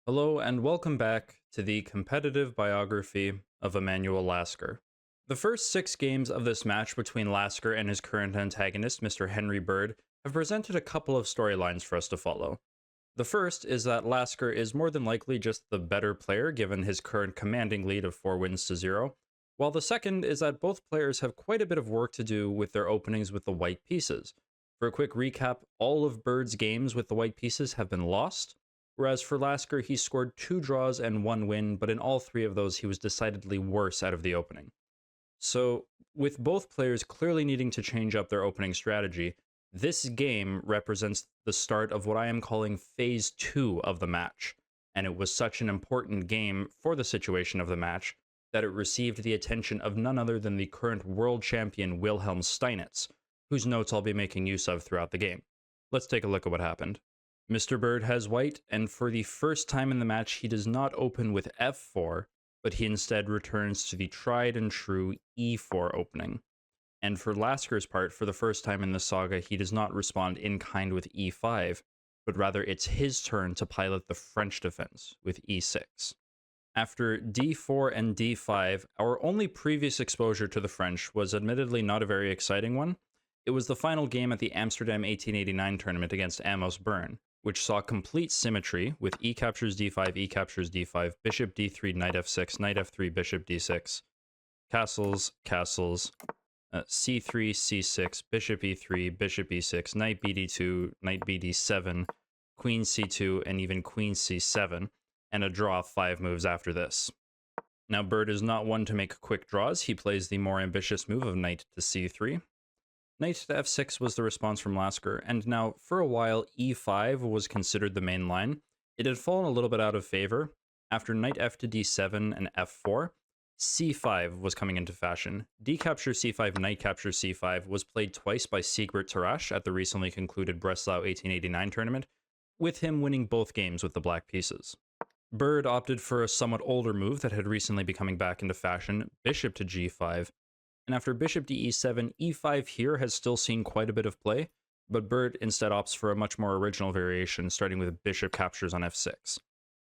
Hello and welcome back to the competitive biography of Emanuel Lasker. The first 6 games of this match between Lasker and his current antagonist, Mr. Henry Bird, have presented a couple of storylines for us to follow. The first is that Lasker is more than likely just the better player given his current commanding lead of 4 wins to 0, while the second is that both players have quite a bit of work to do with their openings with the white pieces. For a quick recap, all of Bird's games with the white pieces have been lost, whereas for Lasker, he scored 2 draws and 1 win, but in all 3 of those, he was decidedly worse out of the opening. So, with both players clearly needing to change up their opening strategy, this game represents the start of what I am calling Phase 2 of the match, and it was such an important game for the situation of the match that it received the attention of none other than the current world champion Wilhelm Steinitz, whose notes I'll be making use of throughout the game. Let's take a look at what happened. Mr. Bird has white, and for the first time in the match, he does not open with f4, but he instead returns to the tried and true e4 opening. And for Lasker's part, for the first time in the saga, he does not respond in kind with e5, but rather it's his turn to pilot the French defense with e6. After d4 and d5, our only previous exposure to the French was admittedly not a very exciting one. It was the final game at the Amsterdam 1889 tournament against Amos Byrne, which saw complete symmetry with e captures d5, e captures d5, bishop d3, knight f6, knight f3, bishop d6, castles, castles, c3, c6, bishop e3, bishop e6, knight bd2, knight bd7, queen c2, and even queen c7, and a draw of 5 moves after this. Now, Bird is not one to make quick draws. He plays the more ambitious move of knight to c3. Knight to f6 was the response from Lasker, and now, for a while, e5 was considered the main line. It had fallen a little bit out of favor. After knight f to d7 and f4, c5 was coming into fashion. D capture c5, knight capture c5 was played twice by Siegbert Tarrasch at the recently concluded Breslau 1889 tournament, with him winning both games with the black pieces. Bird opted for a somewhat older move that had recently been coming back into fashion, bishop to g5, and after bishop to e7, e5 here has still seen quite a bit of play, but Bird instead opts for a much more original variation, starting with bishop captures on f6.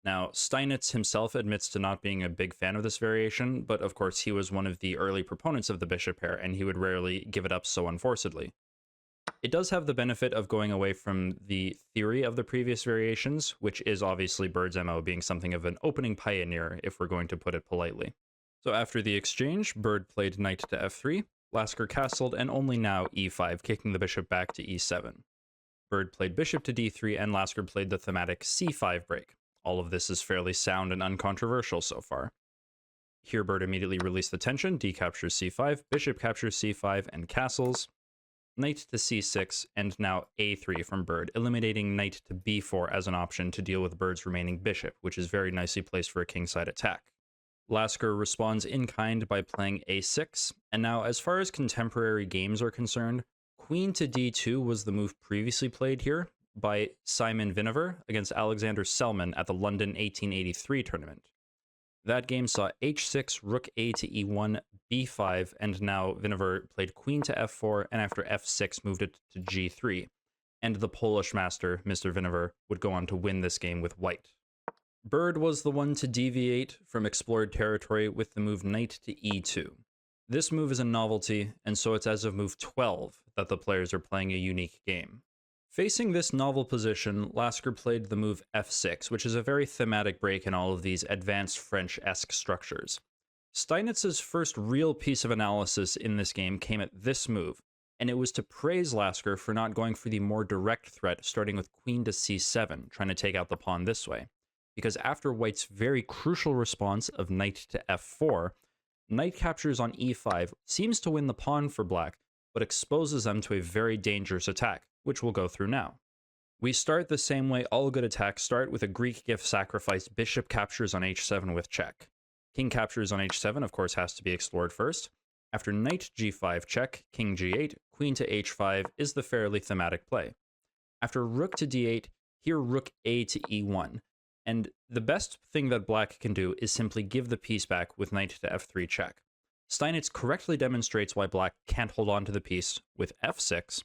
Now, Steinitz himself admits to not being a big fan of this variation, but of course he was one of the early proponents of the bishop pair, and he would rarely give it up so unforcedly. It does have the benefit of going away from the theory of the previous variations, which is obviously Bird's MO being something of an opening pioneer, if we're going to put it politely. So after the exchange, Bird played knight to f3, Lasker castled, and only now e5, kicking the bishop back to e7. Bird played bishop to d3, and Lasker played the thematic c5 break. All of this is fairly sound and uncontroversial so far. Here Bird immediately released the tension, d captures c5, bishop captures c5, and castles, knight to c6, and now a3 from Bird, eliminating knight to b4 as an option to deal with Bird's remaining bishop, which is very nicely placed for a kingside attack. Lasker responds in kind by playing a6, and now as far as contemporary games are concerned, queen to d2 was the move previously played here by Simon Vinaver against Alexander Selman at the London 1883 tournament. That game saw h6, rook a to e1, b5, and now Vinaver played queen to f4, and after f6 moved it to g3, and the Polish master, Mr. Vinaver, would go on to win this game with white. Bird was the one to deviate from explored territory with the move knight to e2. This move is a novelty, and so it's as of move 12 that the players are playing a unique game. Facing this novel position, Lasker played the move f6, which is a very thematic break in all of these advanced French-esque structures. Steinitz's first real piece of analysis in this game came at this move, and it was to praise Lasker for not going for the more direct threat, starting with queen to c7, trying to take out the pawn this way. Because after White's very crucial response of knight to f4, knight captures on e5 seems to win the pawn for Black, but exposes them to a very dangerous attack, which we'll go through now. We start the same way all good attacks start, with a Greek gift sacrifice bishop captures on h7 with check. King captures on h7, of course, has to be explored first. After knight g5 check, king g8, queen to h5 is the fairly thematic play. After rook to d8, here rook a to e1. And the best thing that Black can do is simply give the piece back with knight to f3 check. Steinitz correctly demonstrates why Black can't hold on to the piece with f6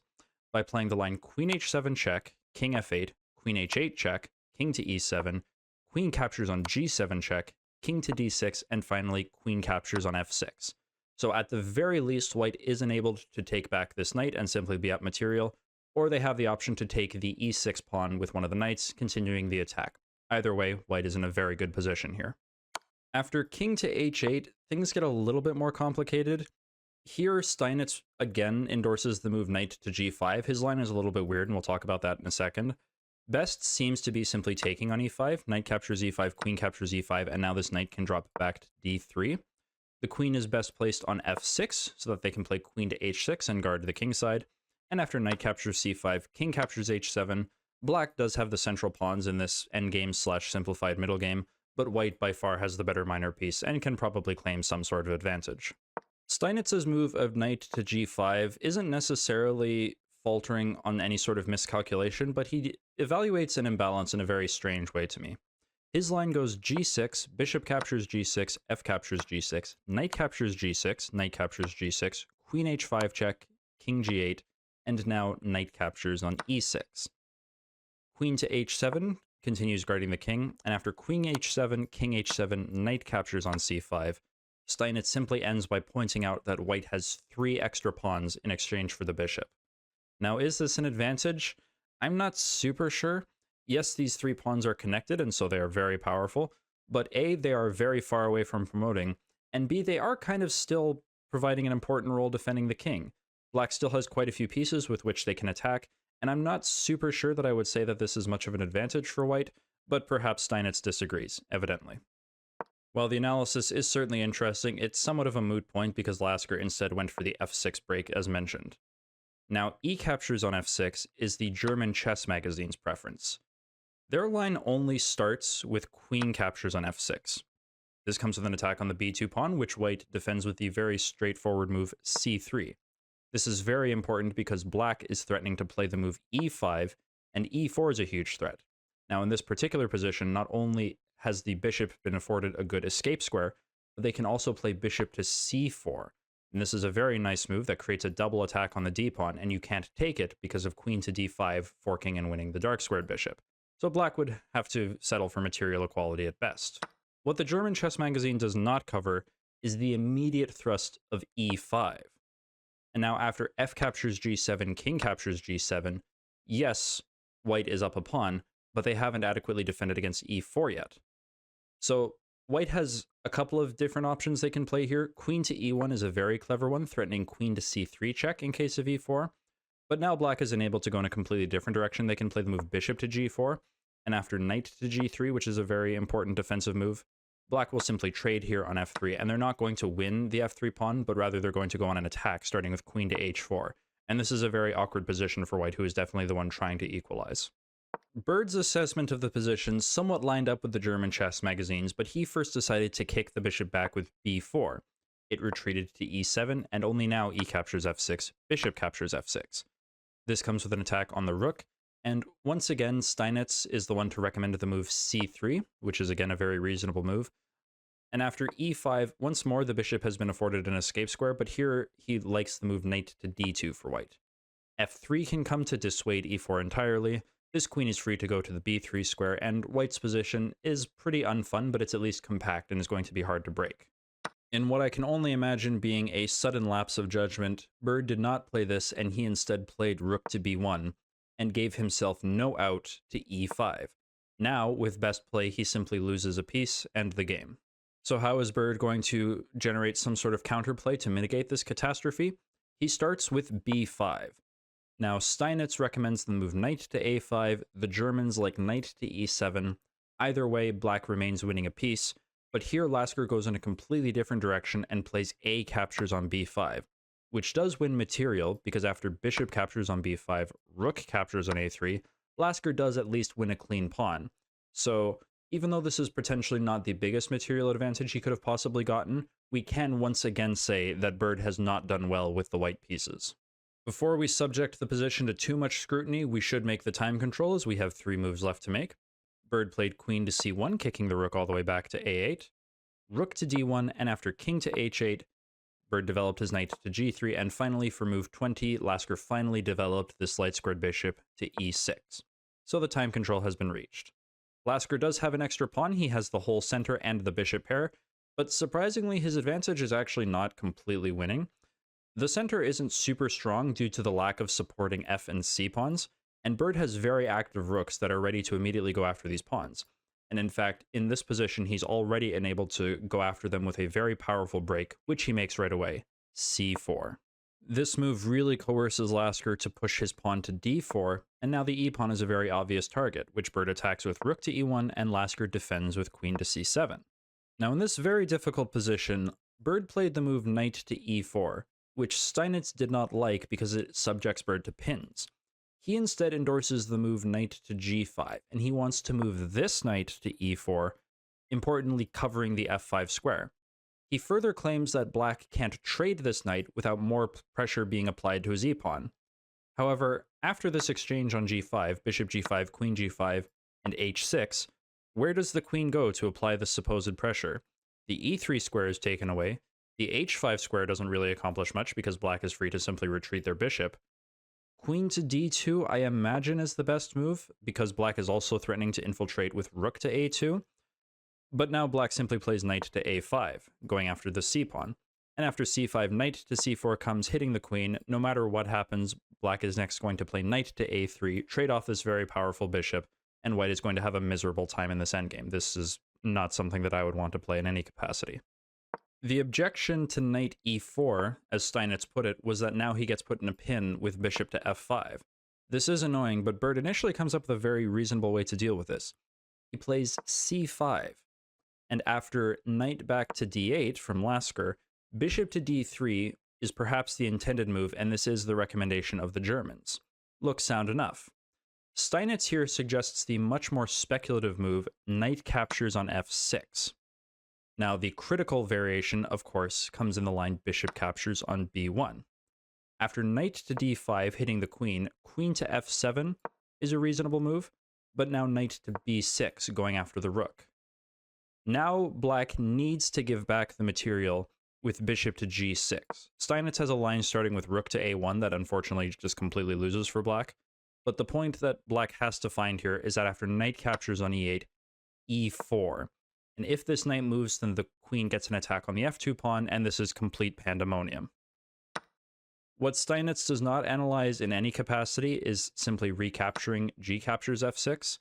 by playing the line queen h7 check, king f8, queen h8 check, king to e7, queen captures on g7 check, king to d6, and finally queen captures on f6. So at the very least, white is enabled to take back this knight and simply be up material, or they have the option to take the e6 pawn with one of the knights, continuing the attack. Either way, white is in a very good position here. After king to h8, things get a little bit more complicated. Here, Steinitz again endorses the move knight to g5. His line is a little bit weird, and we'll talk about that in a second. Best seems to be simply taking on e5, knight captures e5, queen captures e5, and now this knight can drop back to d3. The queen is best placed on f6, so that they can play queen to h6 and guard the king side. And after knight captures c5, king captures h7, black does have the central pawns in this endgame / simplified middle game, but white by far has the better minor piece and can probably claim some sort of advantage. Steinitz's move of knight to g5 isn't necessarily faltering on any sort of miscalculation, but he evaluates an imbalance in a very strange way to me. His line goes g6, bishop captures g6, f captures g6, knight captures g6, knight captures g6, queen h5 check, king g8, and now knight captures on e6. Queen to h7 continues guarding the king, and after queen h7, king h7, knight captures on c5, Steinitz simply ends by pointing out that white has 3 extra pawns in exchange for the bishop. Now, is this an advantage? I'm not super sure. Yes, these 3 pawns are connected, and so they are very powerful, but A, they are very far away from promoting, and B, they are kind of still providing an important role defending the king. Black still has quite a few pieces with which they can attack, and I'm not super sure that I would say that this is much of an advantage for white, but perhaps Steinitz disagrees, evidently. While the analysis is certainly interesting, it's somewhat of a moot point because Lasker instead went for the f6 break as mentioned. Now, e captures on f6 is the German chess magazine's preference. Their line only starts with queen captures on f6. This comes with an attack on the b2 pawn, which white defends with the very straightforward move c3. This is very important because black is threatening to play the move e5, and e4 is a huge threat. Now, in this particular position, not only has the bishop been afforded a good escape square, but they can also play bishop to c4. And this is a very nice move that creates a double attack on the d-pawn, and you can't take it because of queen to d5, forking and winning the dark squared bishop. So black would have to settle for material equality at best. What the German chess magazine does not cover is the immediate thrust of e5. And now after f captures g7, king captures g7, yes, white is up a pawn, but they haven't adequately defended against e4 yet. So white has a couple of different options they can play here. Queen to e1 is a very clever one, threatening queen to c3 check in case of e4. But now black is enabled to go in a completely different direction. They can play the move bishop to g4, and after knight to g3, which is a very important defensive move, black will simply trade here on f3, and they're not going to win the f3 pawn, but rather they're going to go on an attack, starting with queen to h4. And this is a very awkward position for white, who is definitely the one trying to equalize. Bird's assessment of the position somewhat lined up with the German chess magazines, but he first decided to kick the bishop back with b4. It retreated to e7, and only now e captures f6, bishop captures f6. This comes with an attack on the rook, and once again, Steinitz is the one to recommend the move c3, which is again a very reasonable move. And after e5, once more the bishop has been afforded an escape square, but here he likes the move knight to d2 for white. f3 can come to dissuade e4 entirely. This queen is free to go to the b3 square, and white's position is pretty unfun, but it's at least compact and is going to be hard to break. In what I can only imagine being a sudden lapse of judgment, Bird did not play this, and he instead played rook to b1, and gave himself no out to e5. Now, with best play, he simply loses a piece and the game. So how is Bird going to generate some sort of counterplay to mitigate this catastrophe? He starts with b5. Now, Steinitz recommends the move knight to a5, the Germans like knight to e7. Either way, black remains winning a piece, but here Lasker goes in a completely different direction and plays a captures on b5, which does win material because after bishop captures on b5, rook captures on a3, Lasker does at least win a clean pawn. So even though this is potentially not the biggest material advantage he could have possibly gotten, we can once again say that Bird has not done well with the white pieces. Before we subject the position to too much scrutiny, we should make the time control as we have 3 moves left to make. Bird played queen to c1, kicking the rook all the way back to a8, rook to d1, and after king to h8, Bird developed his knight to g3, and finally for move 20, Lasker finally developed this light squared bishop to e6. So the time control has been reached. Lasker does have an extra pawn, he has the whole center and the bishop pair, but surprisingly his advantage is actually not completely winning. The center isn't super strong due to the lack of supporting f and c pawns, and Bird has very active rooks that are ready to immediately go after these pawns. And in fact, in this position, he's already enabled to go after them with a very powerful break, which he makes right away, c4. This move really coerces Lasker to push his pawn to d4, and now the e-pawn is a very obvious target, which Bird attacks with rook to e1 and Lasker defends with queen to c7. Now in this very difficult position, Bird played the move knight to e4, which Steinitz did not like because it subjects Bird to pins. He instead endorses the move knight to g5, and he wants to move this knight to e4, importantly covering the f5 square. He further claims that black can't trade this knight without more pressure being applied to his e-pawn. However, after this exchange on g5, bishop g5, queen g5, and h6, where does the queen go to apply the supposed pressure? The e3 square is taken away. The h5 square doesn't really accomplish much because black is free to simply retreat their bishop. Queen to d2, I imagine, is the best move, because black is also threatening to infiltrate with rook to a2. But now black simply plays knight to a5, going after the c-pawn. And after c5, knight to c4 comes, hitting the queen. No matter what happens, black is next going to play knight to a3, trade off this very powerful bishop, and white is going to have a miserable time in this endgame. This is not something that I would want to play in any capacity. The objection to knight e4, as Steinitz put it, was that now he gets put in a pin with bishop to f5. This is annoying, but Bird initially comes up with a very reasonable way to deal with this. He plays c5, and after knight back to d8 from Lasker, bishop to d3 is perhaps the intended move, and this is the recommendation of the Germans. Looks sound enough. Steinitz here suggests the much more speculative move, knight captures on f6. Now, the critical variation, of course, comes in the line bishop captures on b1. After knight to d5 hitting the queen, queen to f7 is a reasonable move, but now knight to b6 going after the rook. Now black needs to give back the material with bishop to g6. Steinitz has a line starting with rook to a1 that unfortunately just completely loses for black, but the point that black has to find here is that after knight captures on e8, e4. And if this knight moves, then the queen gets an attack on the f2 pawn, and this is complete pandemonium. What Steinitz does not analyze in any capacity is simply recapturing g captures f6,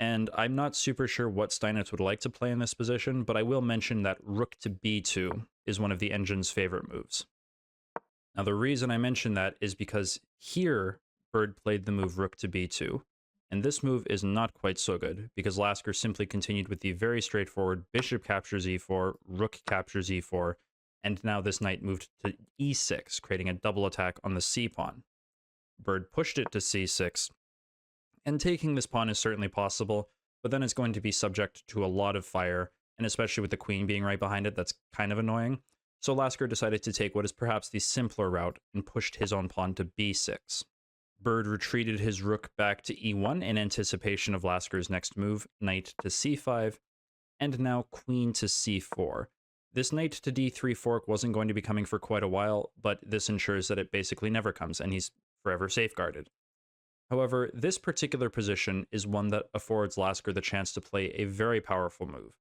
and I'm not super sure what Steinitz would like to play in this position, but I will mention that rook to b2 is one of the engine's favorite moves. Now the reason I mention that is because here Bird played the move rook to b2, and this move is not quite so good, because Lasker simply continued with the very straightforward bishop captures e4, rook captures e4, and now this knight moved to e6, creating a double attack on the c-pawn. Bird pushed it to c6, and taking this pawn is certainly possible, but then it's going to be subject to a lot of fire, and especially with the queen being right behind it, that's kind of annoying. So Lasker decided to take what is perhaps the simpler route and pushed his own pawn to b6. Bird retreated his rook back to e1 in anticipation of Lasker's next move, knight to c5, and now queen to c4. This knight to d3 fork wasn't going to be coming for quite a while, but this ensures that it basically never comes, and he's forever safeguarded. However, this particular position is one that affords Lasker the chance to play a very powerful move.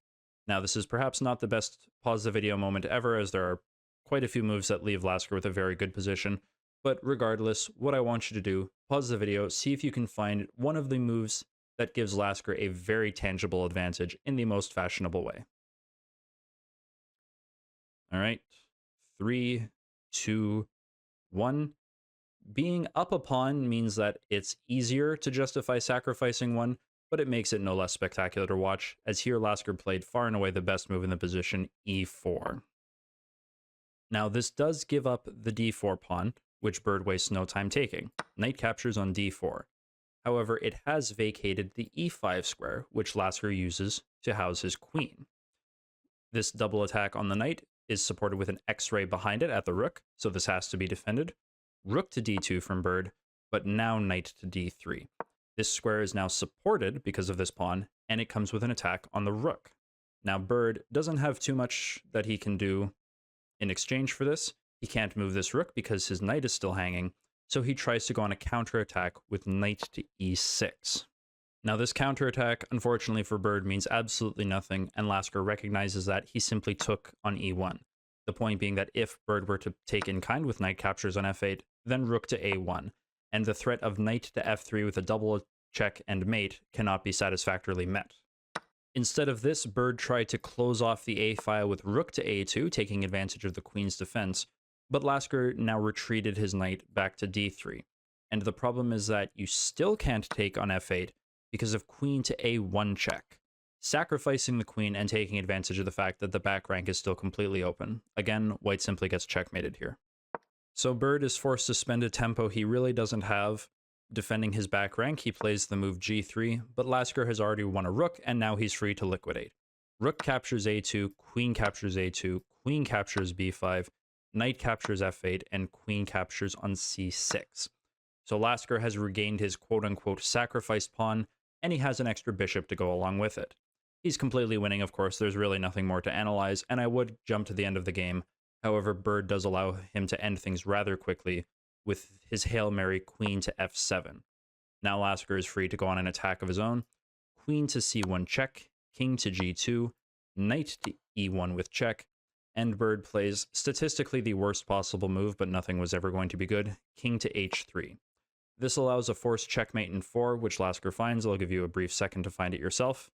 Now, this is perhaps not the best pause the video moment ever, as there are quite a few moves that leave Lasker with a very good position, but regardless, what I want you to do, pause the video, see if you can find one of the moves that gives Lasker a very tangible advantage in the most fashionable way. All right, 3, 2, 1. Being up a pawn means that it's easier to justify sacrificing one, but it makes it no less spectacular to watch, as here Lasker played far and away the best move in the position, e4. Now, this does give up the d4 pawn, which Bird wastes no time taking. Knight captures on d4. However, it has vacated the e5 square, which Lasker uses to house his queen. This double attack on the knight is supported with an x-ray behind it at the rook, so this has to be defended. Rook to d2 from Bird, but now knight to d3. This square is now supported because of this pawn, and it comes with an attack on the rook. Now Bird doesn't have too much that he can do in exchange for this. He can't move this rook because his knight is still hanging, so he tries to go on a counterattack with knight to e6. Now this counterattack, unfortunately for Bird, means absolutely nothing, and Lasker recognizes that he simply took on e1. The point being that if Bird were to take in kind with knight captures on f8, then rook to a1, and the threat of knight to f3 with a double check and mate cannot be satisfactorily met. Instead of this, Bird tried to close off the a file with rook to a2, taking advantage of the queen's defense, but Lasker now retreated his knight back to d3. And the problem is that you still can't take on f8 because of queen to a1 check, sacrificing the queen and taking advantage of the fact that the back rank is still completely open. Again, white simply gets checkmated here. So Bird is forced to spend a tempo he really doesn't have. Defending his back rank, he plays the move g3, but Lasker has already won a rook, and now he's free to liquidate. Rook captures a2, queen captures a2, queen captures b5, knight captures f8, and queen captures on c6. So Lasker has regained his quote-unquote sacrificed pawn, and he has an extra bishop to go along with it. He's completely winning, of course, there's really nothing more to analyze, and I would jump to the end of the game. However, Bird does allow him to end things rather quickly with his Hail Mary queen to f7. Now Lasker is free to go on an attack of his own. Queen to c1 check, king to g2, knight to e1 with check, and Bird plays statistically the worst possible move, but nothing was ever going to be good, king to h3. This allows a forced checkmate in 4, which Lasker finds. I'll give you a brief second to find it yourself.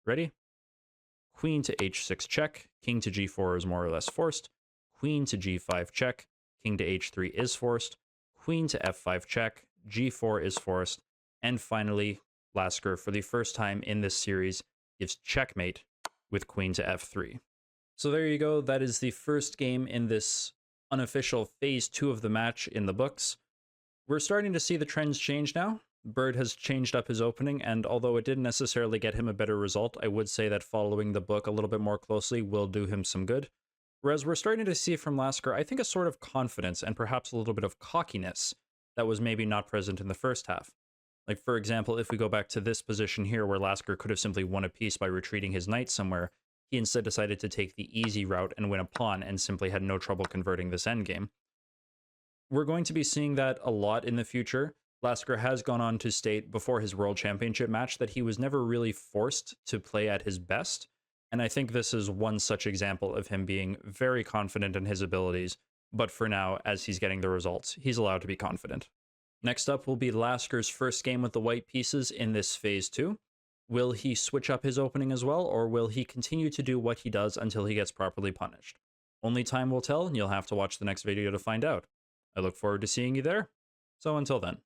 Ready? Queen to h6 check, king to g4 is more or less forced, queen to g5 check, king to h3 is forced, queen to f5 check, g4 is forced, and finally, Lasker, for the first time in this series, gives checkmate with queen to f3. So there you go, that is the first game in this unofficial phase 2 of the match in the books. We're starting to see the trends change now. Bird has changed up his opening, and although it didn't necessarily get him a better result, I would say that following the book a little bit more closely will do him some good. Whereas we're starting to see from Lasker, I think, a sort of confidence and perhaps a little bit of cockiness that was maybe not present in the first half. Like, for example, if we go back to this position here where Lasker could have simply won a piece by retreating his knight somewhere, he instead decided to take the easy route and win a pawn and simply had no trouble converting this endgame. We're going to be seeing that a lot in the future. Lasker has gone on to state before his World Championship match that he was never really forced to play at his best, and I think this is one such example of him being very confident in his abilities, but for now, as he's getting the results, he's allowed to be confident. Next up will be Lasker's first game with the white pieces in this phase 2. Will he switch up his opening as well, or will he continue to do what he does until he gets properly punished? Only time will tell, and you'll have to watch the next video to find out. I look forward to seeing you there, so until then.